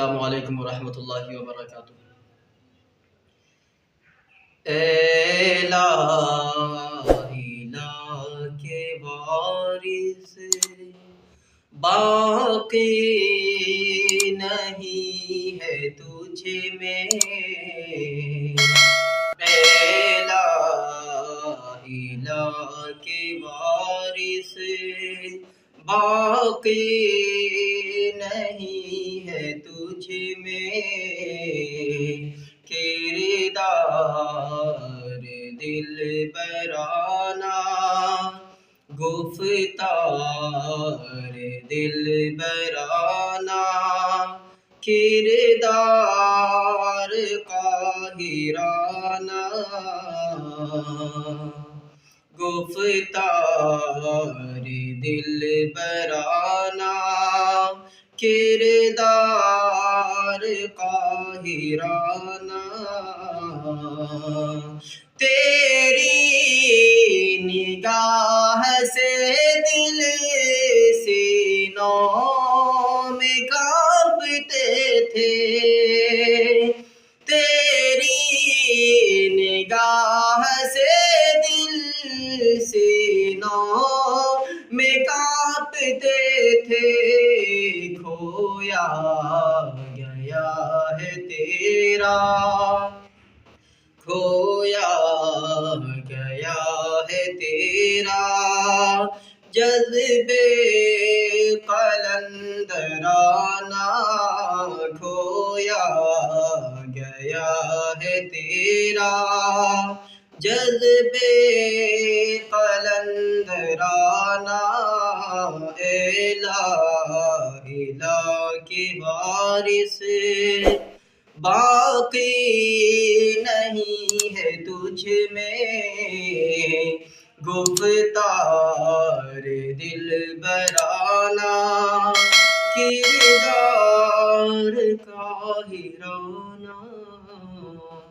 السلام علیکم ورحمۃ اللہ وبرکاتہ۔ اے لا الہ کے وارث باقی نہیں ہے تجھ میں، اے لا الہ کے وارث باقی نہیں ہے تجھ میں، کردار دل برانہ گفتار دل برانہ، کردار قاہرانہ گفتار دل برانہ، کردار قاہرانہ، تیری نگاہ سے دل سینوں میں کانپتے تھے، تیری نگاہ سے دل سینوں میں کانپتے تھے، کھویا گیا ہے تیرا، کھویا گیا ہے تیرا جذبے قلندرانہ، کھویا گیا ہے تیرا جذبے قلندرانہ، اے لا الہ کے وارث باقی نہیں ہے تجھ میں، گفتار دل برانہ، کردار قاہرانہ۔